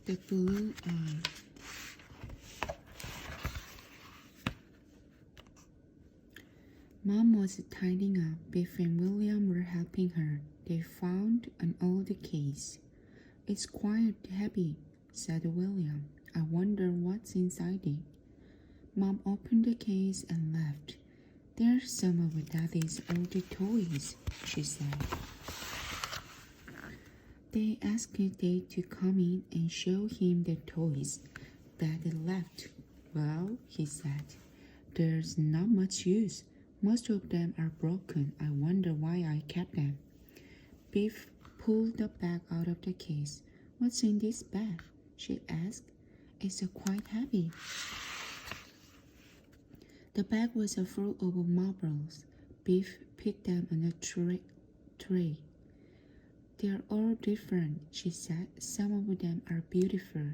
The Blue Eye. Mom was tidying up. Biff and William were helping her. They found an old case. "It's quite heavy," said William. "I wonder what's inside it." Mom opened the case and laughed. "There's some of Daddy's old toys," she said. They asked Dad to come in and show him the toys. Dad laughed. "Well," he said, "there's not much use. Most of them are broken. I wonder why I kept them." Biff pulled the bag out of the case. "What's in this bag?" she asked. "It's quite heavy." The bag was full of marbles. Biff picked them on a tray. "They're all different," she said. "Some of them are beautiful."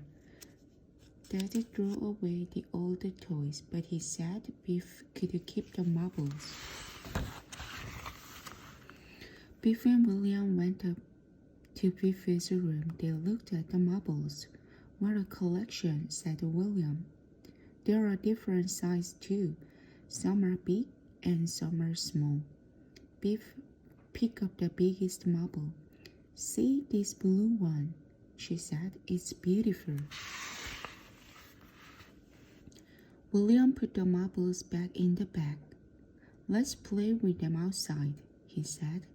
Daddy threw away the old toys, but he said Biff could keep the marbles. Biff and William went up to Biff's room. They looked at the marbles. "What a collection," said William. "There are different sizes too. Some are big and some are small." Biff picked up the biggest marble. "See this blue one," she said. "It's beautiful." William put the marbles back in the bag. "Let's play with them outside," he said.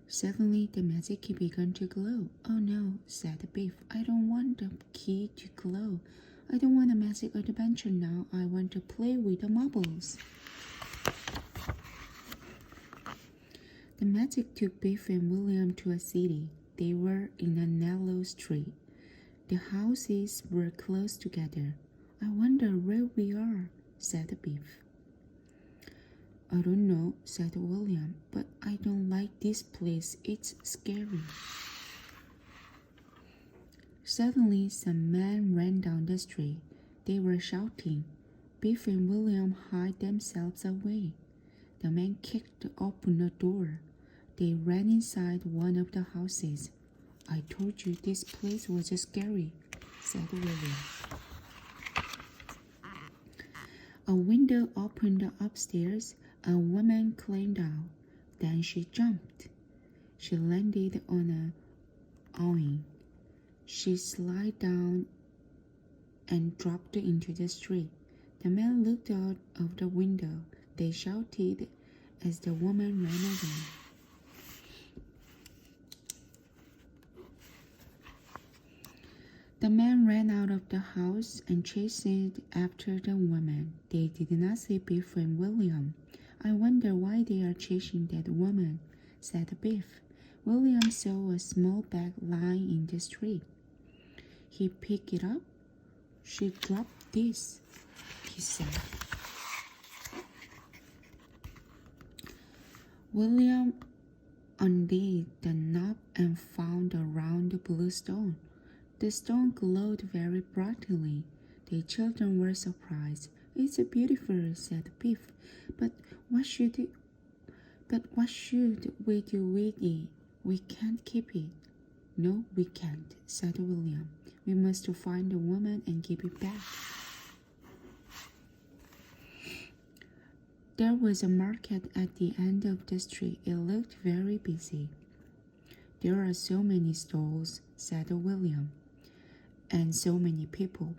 Suddenly, the magic key began to glow. "Oh no," said Biff. "I don't want the key to glow. I don't want a magic adventure now. I want to play with the marbles." The magic took Biff and William to a city. They were in a narrow street. The houses were close together. "I wonder where we are," said Biff. "I don't know," said William, "but I don't like this place. It's scary." Suddenly, some men ran down the street. They were shouting. Biff and William hid themselves away. The men kicked open a door. They ran inside one of the houses. "I told you this place was scary," said William. A window opened upstairs. A woman climbed out. Then she jumped. She landed on an awning. She slid down and dropped into the street. The men looked out of the window. They shouted as the woman ran away. The men ran out of the house and chased after the woman. They did not see Biff and William. "I wonder why they are chasing that woman," said Biff. William saw a small bag lying in the street. He picked it up. "She dropped this," he said. William undid the knob and found a round blue stone. The stone glowed very brightly. The children were surprised. "It's beautiful," said Biff. But what should we do with it? We can't keep it." "No, we can't," said William. "We must find the woman and give it back." There was a market at the end of the street. It looked very busy. "There are so many stalls," said William, "and so many people."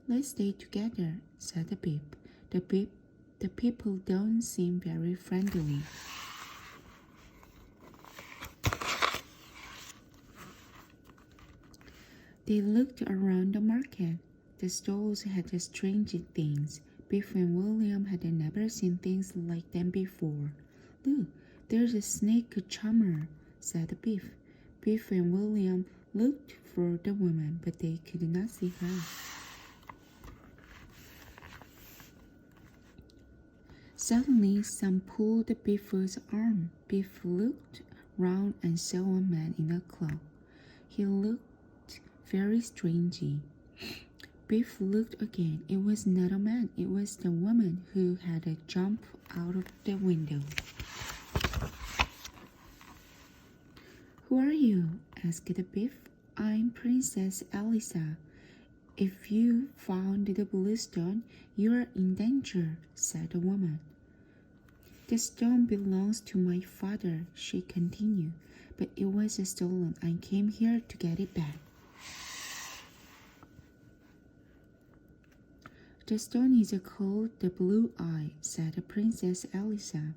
"Let's stay together," said Biff. The people don't seem very friendly." They looked around the market. The stalls had strange things. Biff and William had never seen things like them before. "Look, there's a snake charmer," said Biff. Biff and William looked for the woman, but they could not see her. Suddenly, some pulled Biff's arm. Biff looked round and saw a man in a cloak. He looked very strangely. Biff looked again. It was not a man. It was the woman who had jumped out of the window. "Who are you?" asked Biff. "I'm Princess Elisa. If you found the blue stone, you are in danger, said the woman. The stone belongs to my father, she continued, but it was stolen. I came here to get it back. The stone is called the Blue Eye, said Princess Elisa.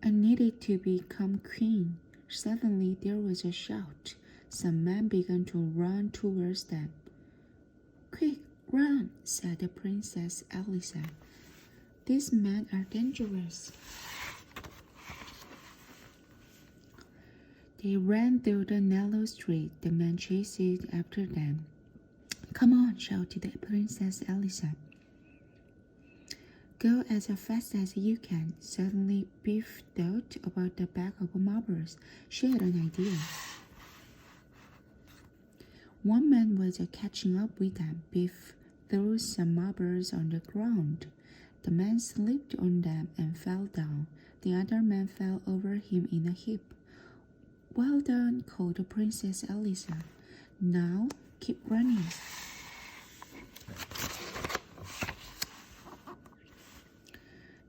I needed to become queen. Suddenly there was a shout. Some men began to run towards them. Quick, run, said the Princess Elisa. These men are dangerous. They ran through the narrow street. The men chased after them. Come on, shouted the Princess Elisa. Go as fast as you can. Suddenly, Biff thought about the bag of marbles. She had an idea. One man was catching up with them. Biff threw some marbles on the ground. The man slipped on them and fell down. The other man fell over him in a heap. Well done, called Princess Elisa. Now, keep running.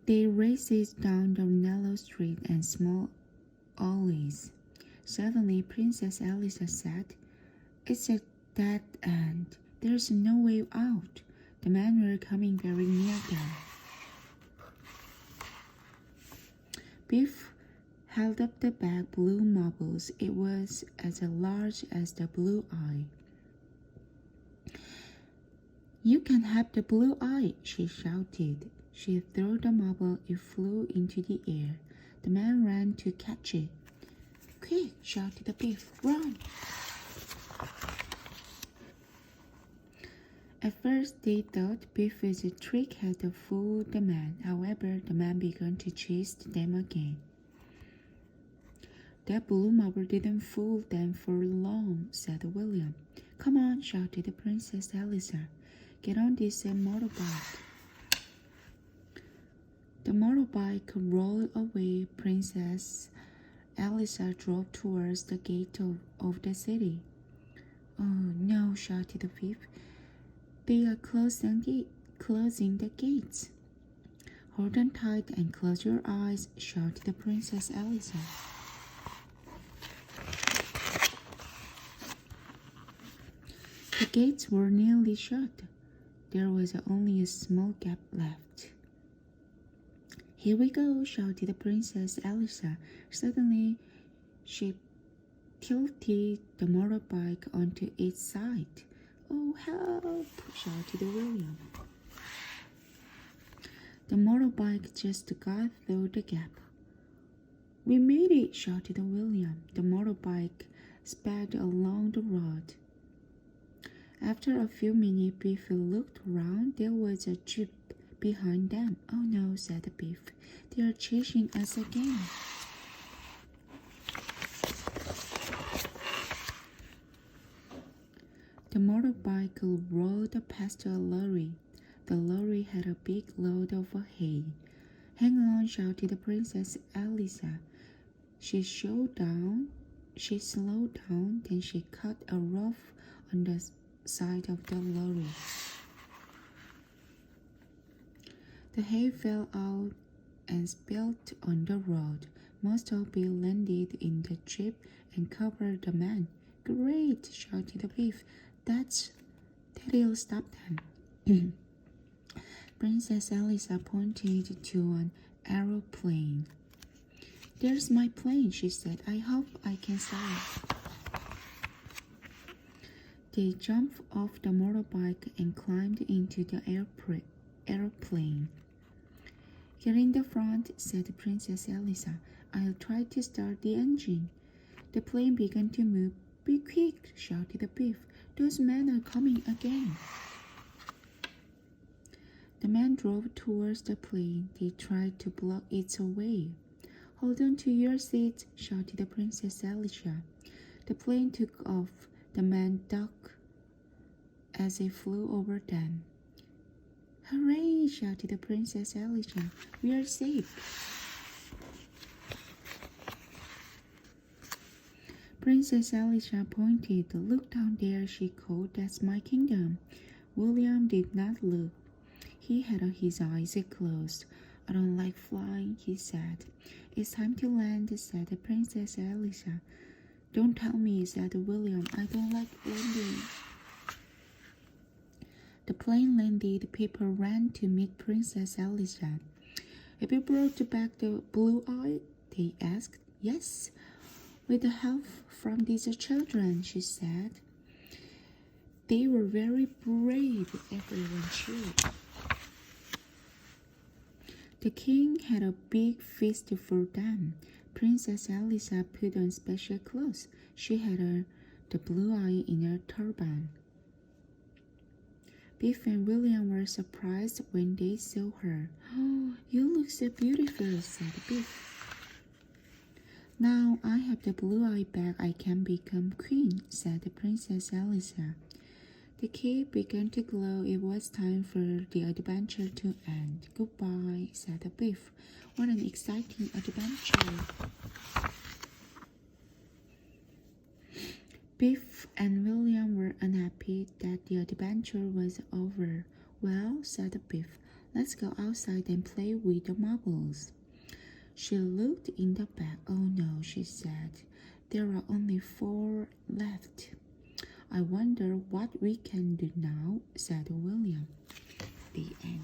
They raced down the narrow street and small alleys. Suddenly, Princess Elisa said, It's a dead end. There's no way out. The men were coming very near them. Biff held up the bag blue marbles. It was as large as the blue eye. You can have the blue eye, she shouted. She threw the marble. It flew into the air. The man ran to catch it. Quick, shouted Biff, run! At first, they thought Biff's trick had fooled the man. However, the man began to chase them again. That blue marble didn't fool them for long, said William. Come on, shouted Princess Elisa. Get on this motorbike. The motorbike rolled away. Princess Elisa drove towards the gate of the city. Oh no, shouted Biff. They are closing the gates. Hold on tight and close your eyes, shouted Princess Elisa. The gates were nearly shut. There was only a small gap left. Here we go, shouted Princess Elisa. Suddenly, she tilted the motorbike onto its side. Oh, help, shouted William. The motorbike just got through the gap. We made it, shouted William. The motorbike sped along the road. After a few minutes, Biff looked around. There was a jeep behind them. Oh no, said Biff. They are chasing us again. The motorbike rolled past a lorry. The lorry had a big load of hay. Hang on, shouted Princess Elisa. She slowed down, then she cut a rough on the side of the lorry. The hay fell out and spilled on the road. Most of it landed in the jeep and covered the man. Great, shouted Biff. That'll stop them. Princess Elisa pointed to an aeroplane. There's my plane, she said. I hope I can fly. They jumped off the motorbike and climbed into the airplane. Get in the front, said Princess Elisa. I'll try to start the engine. The plane began to move. Be quick, shouted Biff. Those men are coming again. The men drove towards the plane. They tried to block its way. Hold on to your seats, shouted Princess Elisa. The plane took off. The men ducked as it flew over them. Hooray, shouted Princess Elisa. We are safe. Princess Elisa pointed. Look down there, she called. That's my kingdom. William did not look. He had his eyes closed. I don't like flying, he said. It's time to land, said Princess Eliza. Don't tell me, said William. I don't like landing. The plane landed. People ran to meet Princess Eliza. Have you brought back the blue eye? They asked. Yes, with the help from these children, she said. They were very brave, everyone cheered. The king had a big feast for them. Princess Eliza put on special clothes. She had the blue eye in her turban. Biff and William were surprised when they saw her. Oh, you look so beautiful, said Biff. Now I have the blue eye back, I can become queen, said Princess Eliza. The cake began to glow. It was time for the adventure to end. Goodbye, said Biff. What an exciting adventure. Biff and William were unhappy that the adventure was over. Well, said Biff, let's go outside and play with the marbles. She looked in the bag. Oh no, she said. There are only 4 left. I wonder what we can do now, said William. The end.